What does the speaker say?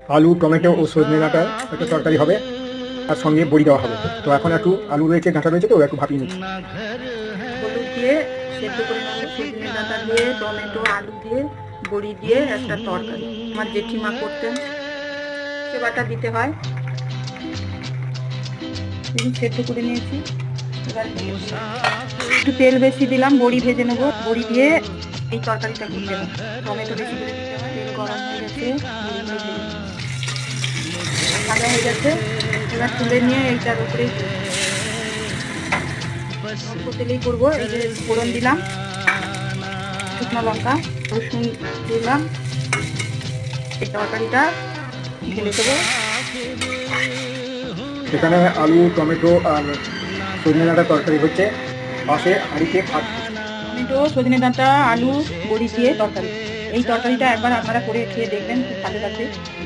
আলু, টমেটো ও সজনে ডাঁটার একটা তরকারি হবে, আর সঙ্গে বড়ি দেওয়া হবে। তো এখন একটু আলু রয়েছে, ডাঁটা রয়েছে, তো একটু ভাপিয়ে নিচ্ছি। হলুদ দিয়ে সেদ্ধ করে নেবো, সজনে ডাঁটা দিয়ে, টমেটো, আলু দিয়ে, বড়ি দিয়ে একটা তরকারি। আমার জেঠিমা করতেন, সে বাটা দিতে হয়। সেদ্ধ করে নিয়েছি, এবার একটু তেল বেশি দিলাম, বড়ি ভেজে নেবো। বড়ি দিয়ে এই তরকারিটা করতে হবে, টমেটো বেশি করে দিতে হয়। তেল গরম হয়ে গেছে, বড়িগুলো ভেজে নেবো। ভাজা হয়ে গেছে, এবার তুলে নিয়ে এইটার উপরে অল্প তেলেই করবো। এই যে ফোড়ন দিলাম, শুকনো লঙ্কা, রসুন দিলাম, এই তরকারিটা ঢেলে দেবো। এখানে আলু, টমেটো আর সজনে ডাঁটার তরকারি হচ্ছে, পাশে হাঁড়িতে ভাত। টমেটো, সজনে ডাঁটা, আলু, বড়ি দিয়ে তরকারি। এই তরকারিটা একবার আপনারা করে খেয়ে দেখবেন, খুব ভালো লাগবে।